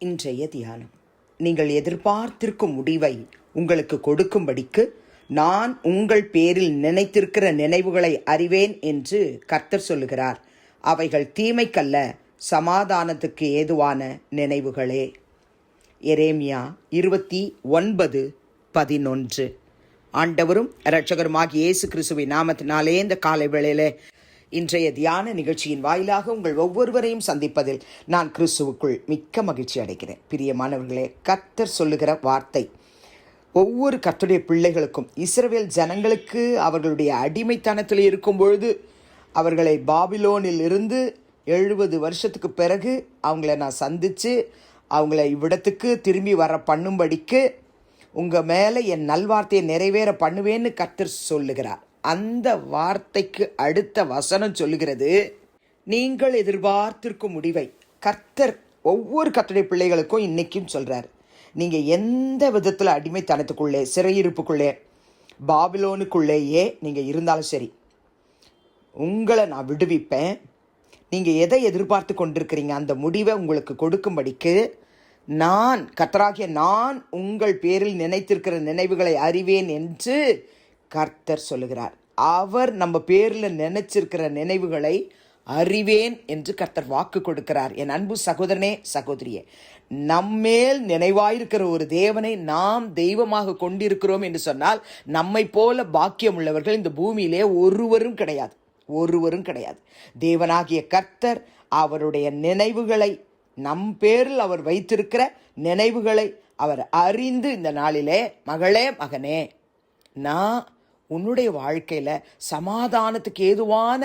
இன்றைய தியானம். நீங்கள் எதிர்பார்த்திருக்கும் முடிவை உங்களுக்கு கொடுக்கும்படிக்கு நான் உங்கள் பேரில் நினைத்திருக்கிற நினைவுகளை அறிவேன் என்று கர்த்தர் சொல்லுகிறார். அவைகள் தீமைக்கல்ல, சமாதானத்துக்கு ஏதுவான நினைவுகளே. எரேமியா 29:11. ஆண்டவரும் இரட்சகருமாகிய இயேசு கிறிஸ்துவின் நாமத்தினாலே இந்த காலை வேளையிலே இன்றைய தியான நிகழ்ச்சியின் வாயிலாக உங்கள் ஒவ்வொருவரையும் சந்திப்பதில் நான் கிறிஸ்துவுக்குள் மிக்க மகிழ்ச்சி அடைகிறேன். பிரியமானவர்களே, கர்த்தர் சொல்லுகிற வார்த்தை ஒவ்வொரு கர்த்தருடைய பிள்ளைகளுக்கும், இஸ்ரவேல் ஜனங்களுக்கு அவர்களுடைய அடிமைத்தனத்தில் இருக்கும் பொழுது அவர்களை பாபிலோனில் இருந்து 70 வருஷத்துக்கு பிறகு அவங்கள நான் சந்தித்து அவங்கள இவ்விடத்துக்கு திரும்பி வர பண்ணும்படிக்கு உங்கள் மேலே என் நல்வார்த்தையை நிறைவேற பண்ணுவேன்னு கர்த்தர் சொல்லுகிறார். அந்த வார்த்தைக்கு அடுத்த வசனம் சொல்லுகிறது, நீங்கள் எதிர்பார்த்திருக்கும் முடிவை கர்த்தர் ஒவ்வொரு கர்த்தருடைய பிள்ளைகளுக்கும் இன்னைக்கும் சொல்றார். நீங்கள் எந்த விதத்தில் அடிமைத்தனத்துக்குள்ளே, சிறையிருப்புக்குள்ளே, பாபிலோனுக்குள்ளேயே நீங்கள் இருந்தாலும் சரி, உங்களை நான் விடுவிப்பேன். நீங்கள் எதை எதிர்பார்த்து கொண்டிருக்கிறீங்க அந்த முடிவை உங்களுக்கு கொடுக்கும்படிக்கு நான் கர்த்தராகிய நான் உங்கள் பேரில் நினைத்திருக்கிற நினைவுகளை அறிவேன் என்று கர்த்தர் சொல்லுகிறார். அவர் நம்ம பேரில் நினைச்சிருக்கிற நினைவுகளை அறிவேன் என்று கர்த்தர் வாக்கு கொடுக்கிறார். என் அன்பு சகோதரனே, சகோதரியே, நம்மேல் நினைவாயிருக்கிற ஒரு தேவனை நாம் தெய்வமாக கொண்டிருக்கிறோம் என்று சொன்னால் நம்மை போல பாக்கியம் உள்ளவர்கள் இந்த பூமியிலே ஒருவரும் கிடையாது, ஒருவரும் கிடையாது. தேவனாகிய கர்த்தர் அவருடைய நினைவுகளை, நம் பேரில் அவர் வைத்திருக்கிற நினைவுகளை அவர் அறிந்து இந்த நாளிலே, மகளே, மகனே, நான் உன்னுடைய வாழ்க்கையில் சமாதானத்துக்கு ஏதுவான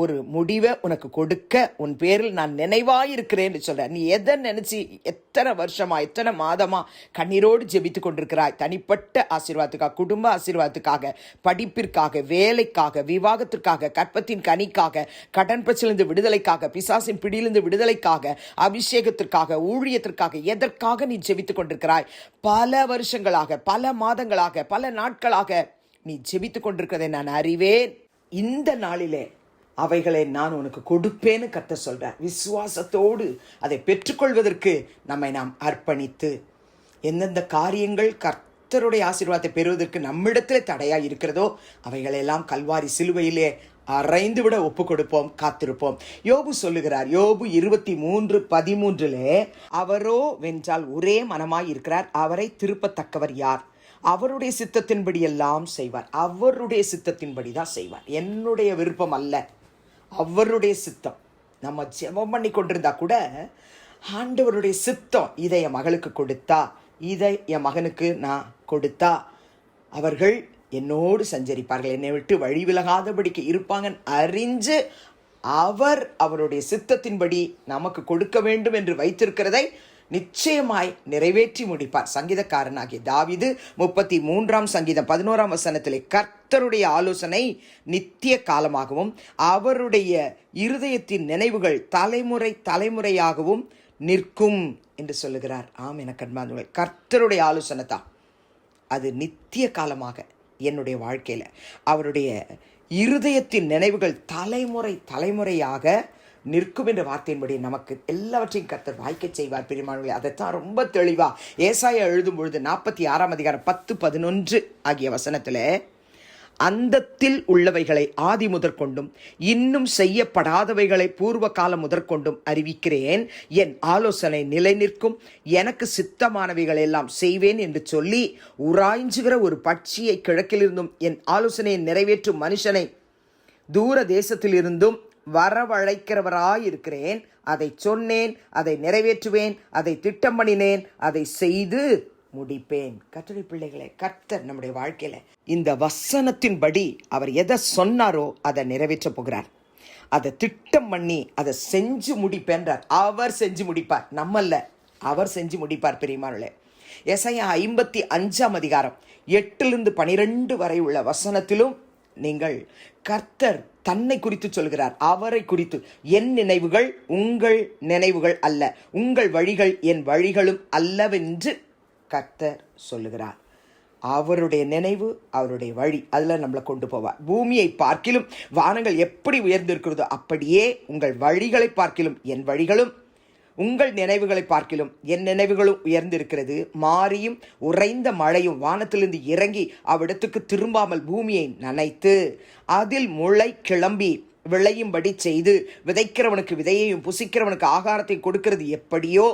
ஒரு முடிவை உனக்கு கொடுக்க உன் பேரில் நான் நினைவாயிருக்கிறேன்னு சொல்கிறேன். நீ எதை நினச்சி எத்தனை வருஷமா, எத்தனை மாதமா கண்ணீரோடு ஜெபித்து கொண்டிருக்கிறாய்? தனிப்பட்ட ஆசீர்வாதத்துக்காக, குடும்ப ஆசீர்வாதத்துக்காக, படிப்பிற்காக, வேலைக்காக, விவாகத்திற்காக, கற்பத்தின் கனிக்காக, கடன் பிரச்சனையிலிருந்து விடுதலைக்காக, பிசாசின் பிடியிலிருந்து விடுதலைக்காக, அபிஷேகத்திற்காக, ஊழியத்திற்காக, எதற்காக நீ ஜெபித்து கொண்டிருக்கிறாய்? பல வருஷங்களாக, பல மாதங்களாக, பல நாட்களாக நீ ஜெபித்து கொண்டிருக்கிறதை நான் அறிவேன். இந்த நாளிலே அவைகளை நான் உனக்கு கொடுப்பேன்னு கர்த்தர் சொல்றார். விசுவாசத்தோடு அதை பெற்றுக்கொள்வதற்கு நம்மை நாம் அர்ப்பணித்து, எந்தெந்த காரியங்கள் கர்த்தருடைய ஆசீர்வாதத்தை பெறுவதற்கு நம்மிடத்தில் தடையாக இருக்கிறதோ அவைகளெல்லாம் கல்வாரி சிலுவையிலே அறைந்து விட ஒப்பு கொடுப்போம், காத்திருப்போம். யோபு சொல்லுகிறார், யோபு 23:13, அவரோ வென்றால் ஒரே மனமாய் இருக்கிறார், அவரை திருப்பத்தக்கவர் யார்? அவருடைய சித்தத்தின்படி எல்லாம் செய்வார். அவருடைய சித்தத்தின்படி தான் செய்வார். என்னுடைய விருப்பம் அல்ல, அவருடைய சித்தம். நம்ம ஜெபம் பண்ணி கொண்டிருந்தா கூட ஆண்டவருடைய சித்தம், இதை என் மகளுக்கு கொடுத்தா, இதை என் மகனுக்கு நான் கொடுத்தா அவர்கள் என்னோடு சஞ்சரிப்பார்கள், என்னை விட்டு வழி விலகாதபடிக்கு இருப்பாங்கன்னு அறிஞ்சு அவர் அவருடைய சித்தத்தின்படி நமக்கு கொடுக்க வேண்டும் என்று வைத்திருக்கிறதை நிச்சயமாய் நிறைவேற்றி முடிப்பார். சங்கீதக்காரனாகிய தாவீது 33 சங்கீதம் 11 கர்த்தருடைய ஆலோசனை நித்திய காலமாகவும் அவருடைய இருதயத்தின் நினைவுகள் தலைமுறை தலைமுறையாகவும் நிற்கும் என்று சொல்லுகிறார். ஆம், எனக்கு அன்பானவர்களே, கர்த்தருடைய ஆலோசனை தான் அது நித்திய காலமாக என்னுடைய வாழ்க்கையில், அவருடைய இருதயத்தின் நினைவுகள் தலைமுறை தலைமுறையாக நிற்கும் என்ற வார்த்தையின்படி நமக்கு எல்லாவற்றையும் கர்த்தர் வாய்க்க செய்வார். பிரியமானவர்களே, அதைத்தான் ரொம்ப தெளிவா ஏசாயா எழுதும் பொழுது 46 10-11 ஆகிய வசனத்தில், அந்தத்தில் உள்ளவைகளை ஆதி முதற்கொண்டும் இன்னும் செய்யப்படாதவைகளை பூர்வ காலம் முதற்கொண்டும் அறிவிக்கிறேன், என் ஆலோசனை நிலை நிற்கும், எனக்கு சித்தமானவைகள் எல்லாம் செய்வேன் என்று சொல்லி உராய்ஞ்சுகிற ஒரு பட்சியை கிழக்கிலிருந்தும் என் ஆலோசனையை நிறைவேற்றும் மனுஷனை தூர தேசத்திலிருந்தும் வரவழைக்கிறவராயிருக்கிறேன். அதை சொன்னேன், அதை நிறைவேற்றுவேன், அதை திட்டம் பண்ணினேன், அதை செய்து முடிப்பேன். கர்த்தருடைய பிள்ளைகளே, கர்த்தர் நம்முடைய வாழ்க்கையில இந்த வசனத்தின்படி அவர் எதை சொன்னாரோ அதை நிறைவேற்ற போகிறார். அதை திட்டம் பண்ணி அதை செஞ்சு முடிப்பேன்றார். அவர் செஞ்சு முடிப்பார், நம்மல்ல, அவர் செஞ்சு முடிப்பார். பிரியமானவர்களே, ஏசாயா 55 8-12 வரை உள்ள வசனத்திலும் நீங்கள் கர்த்தர் தன்னை குறித்து சொல்கிறார். அவரை குறித்து, என் நினைவுகள் உங்கள் நினைவுகள் அல்ல, உங்கள் வழிகள் என் வழிகளும் அல்லவென்று கர்த்தர் சொல்லுகிறார். அவருடைய நினைவு, அவருடைய வழி, அதில் நம்மளை கொண்டு போவார். பூமியை பார்க்கிலும் வானங்கள் எப்படி உயர்ந்திருக்கிறதோ அப்படியே உங்கள் வழிகளை பார்க்கிலும் என் வழிகளும் உங்கள் நினைவுகளை பார்க்கிலும் என் நினைவுகளும் உயர்ந்திருக்கிறது. மாரியும் உறைந்த மழையும் வானத்திலிருந்து இறங்கி அவ்விடத்துக்கு திரும்பாமல் பூமியை நனைத்து அதில் முளை கிளம்பி விளையும்படி செய்து விதைக்கிறவனுக்கு விதையையும் புசிக்கிறவனுக்கு ஆகாரத்தை கொடுக்கிறது எப்படியோ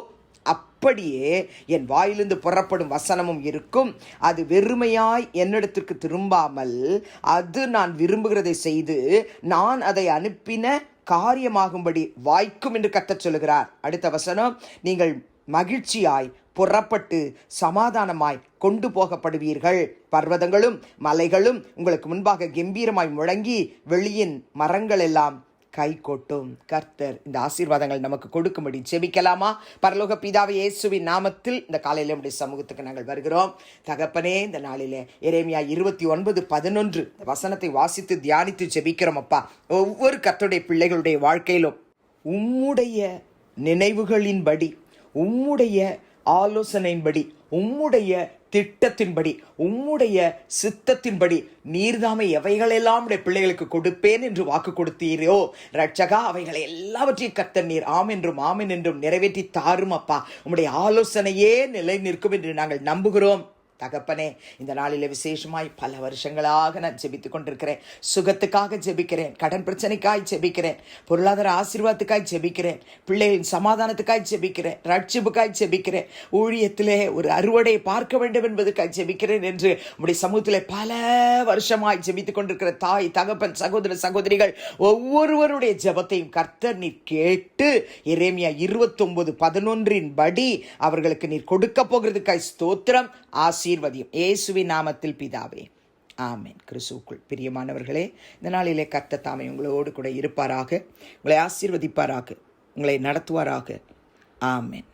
அப்படியே என் வாயிலிருந்து புறப்படும் வசனமும் இருக்கும். அது வெறுமையாய் என்னிடத்திற்கு திரும்பாமல் அது நான் விரும்புகிறதை செய்து நான் அதை அனுப்பின காரியமாகும்படி வாய்க்கும் என்று கர்த்தர் சொல்லுகிறார். அடுத்த வசனம், நீங்கள் மகிழ்ச்சியாய் புறப்பட்டு சமாதானமாய் கொண்டு போகப்படுவீர்கள். பர்வதங்களும் மலைகளும் உங்களுக்கு முன்பாக கம்பீரமாய் முழங்கி வெளியின் மரங்கள் எல்லாம் கை கொட்டும். கர்த்தர் இந்த ஆசீர்வாதங்கள் நமக்கு கொடுக்கும்படி ஜெபிக்கலாமா? பரலோக பிதாவே, இயேசுவின் நாமத்தில் இந்த காலையில நம்முடைய சமூகத்துக்கு நாங்கள் வருகிறோம். தகப்பனே, இந்த நாளிலே எரேமியா 29:11 வசனத்தை வாசித்து தியானித்து ஜெபிக்கிறோம். அப்பா, ஒவ்வொரு கர்த்தருடைய பிள்ளைகளுடைய வாழ்க்கையிலும் உம்முடைய நினைவுகளின்படி, உம்முடைய ஆலோசனையின்படி, உம்முடைய திட்டத்தின்படி, உம்முடைய சித்தத்தின்படி நீர்தாமை எவைகளெல்லாம் உடைய பிள்ளைகளுக்கு கொடுப்பேன் என்று வாக்கு கொடுத்தீரோ ரட்சகா, அவைகளை எல்லாவற்றையும் கர்த்தர் நீர் ஆம் என்றும் ஆமென் என்றும் நிறைவேற்றி தாரும். அப்பா, உம்முடைய ஆலோசனையே நிலை நிற்கும் என்று நாங்கள் நம்புகிறோம். தகப்பனே, இந்த நாளில் விசேஷமாய் பல வருஷங்களாக நான் ஜெபித்துக் கொண்டிருக்கிறேன். சுகத்துக்காக ஜெபிக்கிறேன், கடன் பிரச்சனைக்காய் ஜெபிக்கிறேன், பொருளாதார ஆசீர்வாதத்துக்காய் ஜெபிக்கிறேன், பிள்ளைகளின் சமாதானத்துக்காய் ஜெபிக்கிறேன், ரட்சிப்புக்காய் ஜெபிக்கிறேன், ஊழியத்திலே ஒரு அறுவடை பார்க்க வேண்டும் என்பதுக்காய் ஜெபிக்கிறேன் என்று உம்முடைய சமூகத்திலே பல வருஷமாய் ஜெபித்துக் கொண்டிருக்கிற தாய், தகப்பன், சகோதர சகோதரிகள் ஒவ்வொருவருடைய ஜெபத்தையும் கர்த்தர் நீர் கேட்டு எரேமியா 29:11 படி அவர்களுக்கு நீர் கொடுக்க போகிறதுக்காய் ஸ்தோத்திரம், ஆசீர்வதியும். இயேசுவின் நாமத்தில் பிதாவே, ஆமென். கிறிஸ்துவுக்குள் பிரியமானவர்களே, இந்த நாளிலே கர்த்தர் தாமே உங்களோடு கூட இருப்பாராக, உங்களை ஆசீர்வதிப்பாராக, உங்களை நடத்துவாராக. ஆமென்.